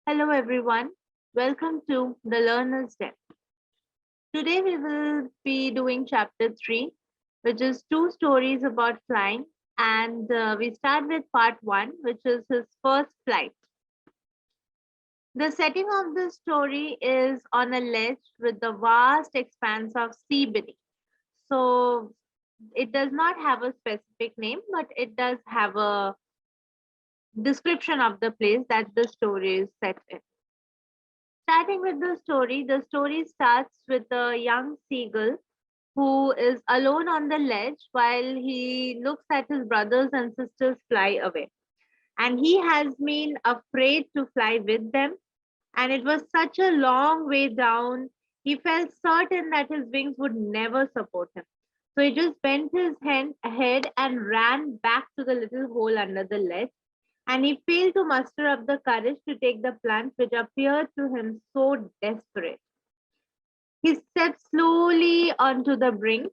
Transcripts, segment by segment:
Hello everyone, welcome to the Learner's Den. Today we will be doing chapter 3, which is two stories about flying. And we start with part 1, which is his first flight. The setting of the story is on a ledge with the vast expanse of sea beneath. So it does not have a specific name, but it does have a description of the place that the story is set in. Starting with the story starts with a young seagull who is alone on the ledge while he looks at his brothers and sisters fly away. And he has been afraid to fly with them. And it was such a long way down. He felt certain that his wings would never support him. So he just bent his head and ran back to the little hole under the ledge, and he failed to muster up the courage to take the plunge which appeared to him so desperate. He stepped slowly onto the brink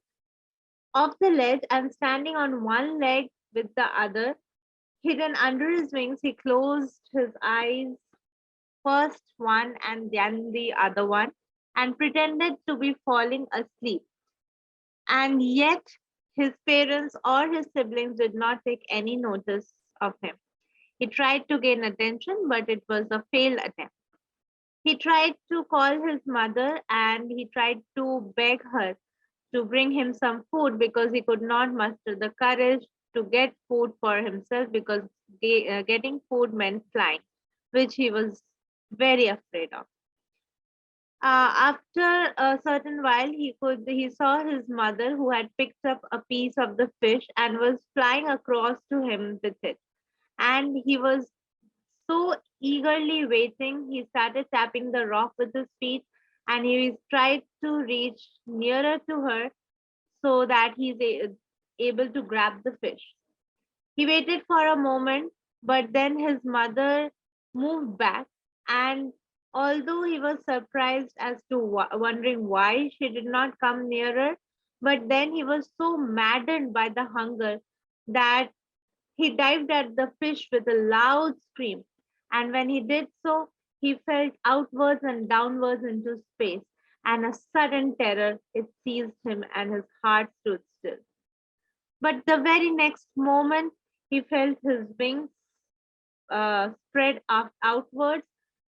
of the ledge and standing on one leg with the other hidden under his wings, he closed his eyes, first one and then the other one, and pretended to be falling asleep. And yet, his parents or his siblings did not take any notice of him. He tried to gain attention, but it was a failed attempt. He tried to call his mother and he tried to beg her to bring him some food because he could not muster the courage to get food for himself because getting food meant flying, which he was very afraid of. After a certain while, he saw his mother who had picked up a piece of the fish and was flying across to him with it, and he was so eagerly waiting. He started tapping the rock with his feet and he tried to reach nearer to her so that able to grab the fish. He waited for a moment, but then his mother moved back, and although he was surprised as to wondering why she did not come nearer, but then he was so maddened by the hunger that he dived at the fish with a loud scream, and when he did so, he felt outwards and downwards into space, and a sudden terror it seized him, and his heart stood still. But the very next moment, he felt his wings spread outwards,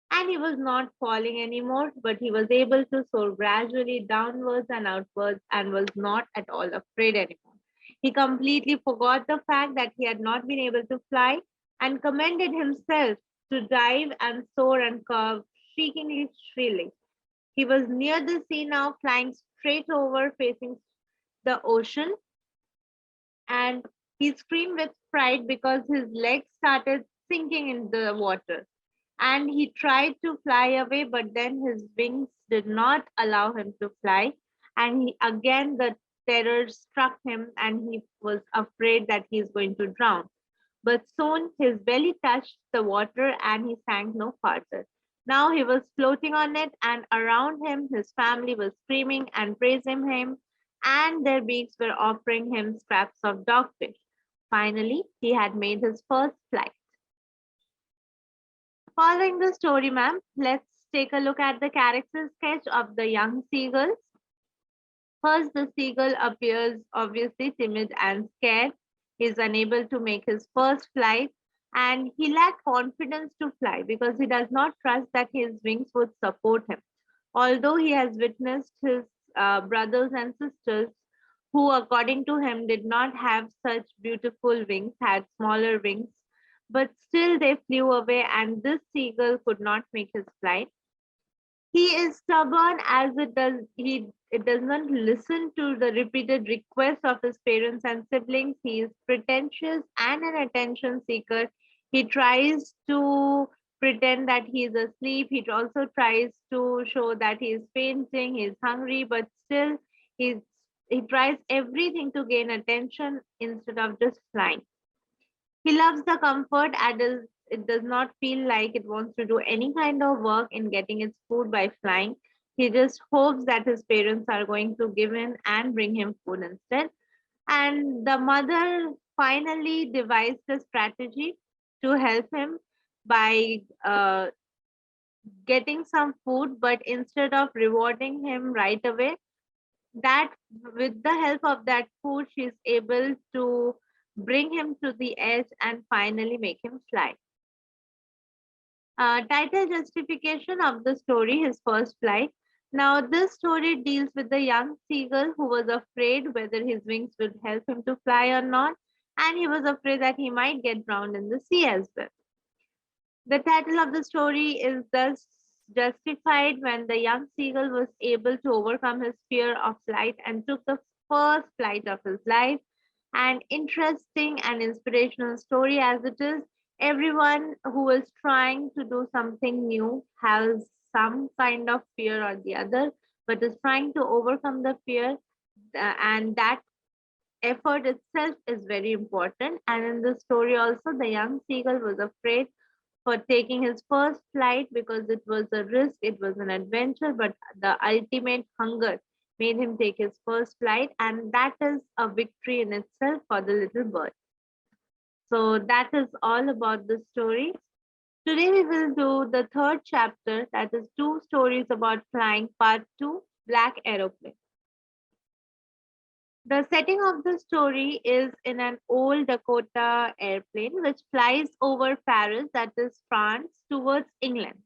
and he was not falling anymore, but he was able to soar gradually downwards and outwards and was not at all afraid anymore. He completely forgot the fact that he had not been able to fly and commended himself to dive and soar and curve shriekingly shrilly. He was near the sea now, flying straight over, facing the ocean, and he screamed with fright because his legs started sinking in the water. And he tried to fly away, but then his wings did not allow him to fly. And again, the terror struck him, and he was afraid that he is going to drown. But soon his belly touched the water and he sank no farther. Now he was floating on it, and around him his family was screaming and praising him, and their beaks were offering him scraps of dogfish. Finally, he had made his first flight. Following the story, ma'am, let's take a look at the character sketch of the young seagulls. First, the seagull appears obviously timid and scared. He is unable to make his first flight, and he lacks confidence to fly because he does not trust that his wings would support him. Although he has witnessed his brothers and sisters, who according to him did not have such beautiful wings, had smaller wings, but still they flew away, and this seagull could not make his flight. He is stubborn as it does not listen to the repeated requests of his parents and siblings. He is pretentious and an attention seeker. He tries to pretend that he is asleep. He also tries to show that he is fainting, he is hungry, but still he's, he tries everything to gain attention instead of just flying. He loves the comfort and it does not feel like it wants to do any kind of work in getting its food by flying. He just hopes that his parents are going to give in and bring him food instead. And the mother finally devised a strategy to help him by getting some food, but instead of rewarding him right away, that with the help of that food, she's able to bring him to the edge and finally make him fly. Title justification of the story, his first flight. Now, this story deals with the young seagull who was afraid whether his wings would help him to fly or not, and he was afraid that he might get drowned in the sea as well. The title of the story is thus justified when the young seagull was able to overcome his fear of flight and took the first flight of his life. An interesting and inspirational story as it is. Everyone who is trying to do something new has some kind of fear or the other, but is trying to overcome the fear, and that effort itself is very important. And in the story, also, the young seagull was afraid for taking his first flight because it was a risk, it was an adventure, but the ultimate hunger made him take his first flight, and that is a victory in itself for the little bird. So, that is all about the story. Today, we will do the third chapter, that is two stories about flying, part two, Black Aeroplane. The setting of the story is in an old Dakota airplane which flies over Paris, that is France, towards England.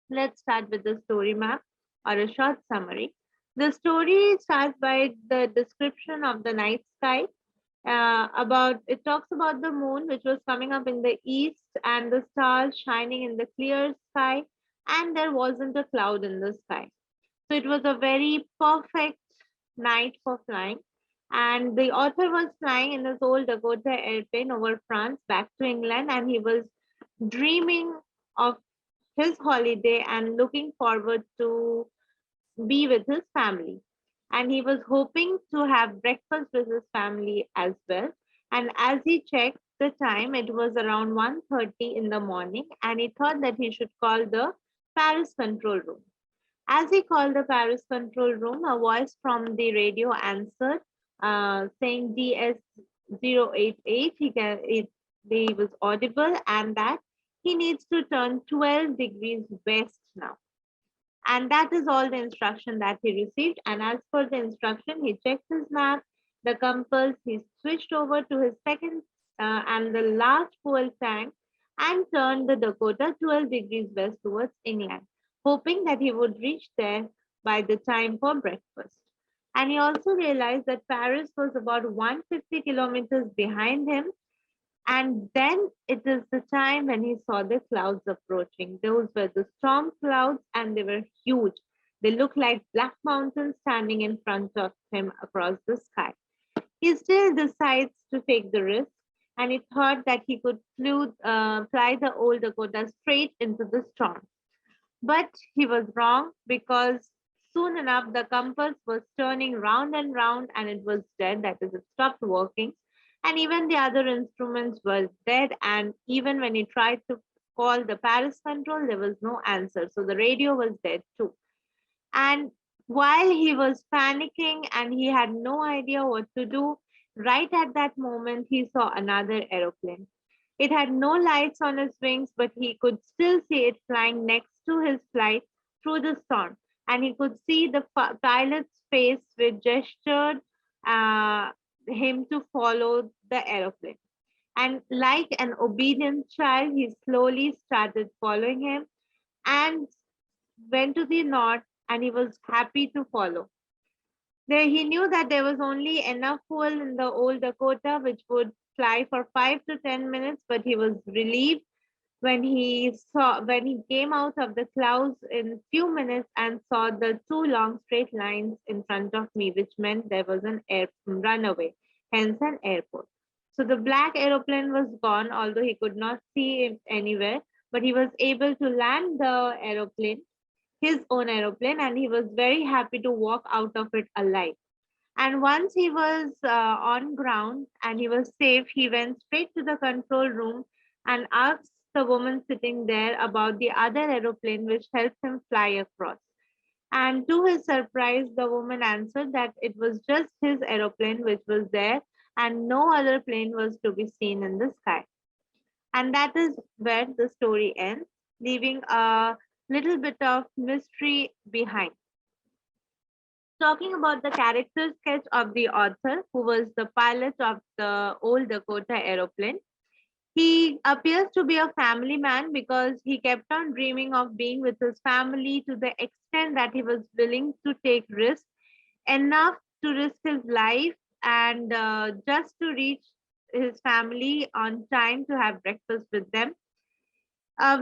Let's start with the story map or a short summary. The story starts by the description of the night sky. About it talks about the moon which was coming up in the east and the stars shining in the clear sky, and there wasn't a cloud in the sky. So it was a very perfect night for flying. And the author was flying in his old Dakota airplane over France back to England, and he was dreaming of his holiday and looking forward to be with his family. And he was hoping to have breakfast with his family as well. And as he checked the time, it was around 1:30 in the morning, and he thought that he should call the Paris control room. As he called the Paris control room, a voice from the radio answered, saying DS088. He was audible, and that he needs to turn 12 degrees west now. And that is all the instruction that he received. And as per the instruction, he checked his map, the compass, he switched over to his second and the last fuel tank and turned the Dakota 12 degrees west towards England, hoping that he would reach there by the time for breakfast. And he also realized that Paris was about 150 kilometers behind him, and then it is the time when he saw the clouds approaching. Those were the storm clouds, and they were huge. They looked like black mountains standing in front of him across the sky. He still decides to take the risk, and he thought that he could fly the old Dakota straight into the storm. But he was wrong because soon enough the compass was turning round and round and it was dead, that is, it stopped working. And even the other instruments were dead. And even when he tried to call the Paris control, there was no answer. So the radio was dead too. And while he was panicking and he had no idea what to do, right at that moment, he saw another aeroplane. It had no lights on its wings, but he could still see it flying next to his flight through the storm. And he could see the pilot's face, which gestured uh, him to follow the aeroplane. And like an obedient child, he slowly started following him and went to the north, and he was happy to follow. There, he knew that there was only enough fuel in the old Dakota, which would fly for 5 to 10 minutes, but he was relieved when he came out of the clouds in few minutes and saw the two long straight lines in front of me, which meant there was an air runaway, hence an airport. So the black aeroplane was gone, although he could not see it anywhere, but he was able to land the aeroplane, his own aeroplane, and he was very happy to walk out of it alive. And once he was on ground and he was safe, he went straight to the control room and asked the woman sitting there about the other aeroplane which helped him fly across. And to his surprise, the woman answered that it was just his aeroplane which was there and no other plane was to be seen in the sky. And that is where the story ends. leaving a little bit of mystery behind. Talking about the character sketch of the author, who was the pilot of the old Dakota aeroplane, he appears to be a family man because he kept on dreaming of being with his family to the extent that he was willing to take risks enough to risk his life and just to reach his family on time to have breakfast with them.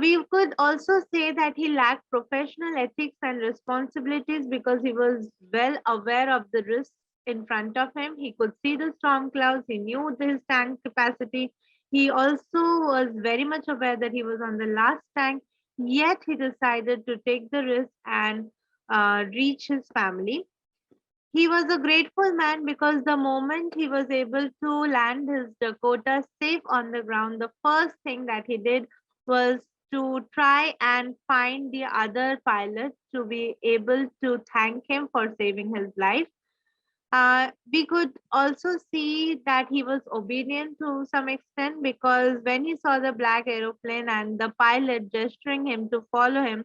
We could also say that he lacked professional ethics and responsibilities because he was well aware of the risks in front of him. He could see the storm clouds, he knew his tank capacity. He also was very much aware that he was on the last tank, yet he decided to take the risk and reach his family. He was a grateful man because the moment he was able to land his Dakota safe on the ground, the first thing that he did was to try and find the other pilot to be able to thank him for saving his life. We could also see that he was obedient to some extent because when he saw the black aeroplane and the pilot gesturing him to follow him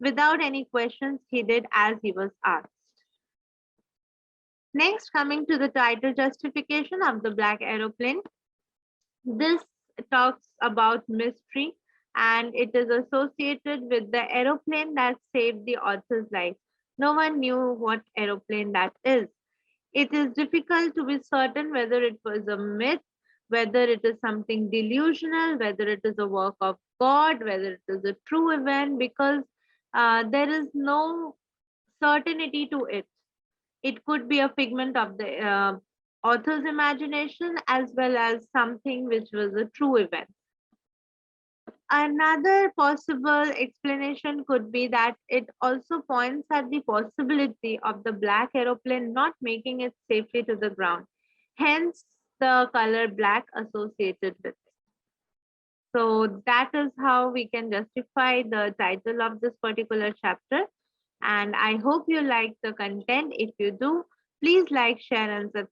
without any questions, he did as he was asked. Next, coming to the title justification of the black aeroplane, this talks about mystery and it is associated with the aeroplane that saved the author's life. No one knew what aeroplane that is. It is difficult to be certain whether it was a myth, whether it is something delusional, whether it is a work of God, whether it is a true event, because there is no certainty to it. It could be a figment of the author's imagination as well as something which was a true event. Another possible explanation could be that it also points at the possibility of the black aeroplane not making it safely to the ground, hence the color black associated with it. So that is how we can justify the title of this particular chapter. And I hope you like the content. If you do, please like, share, and subscribe.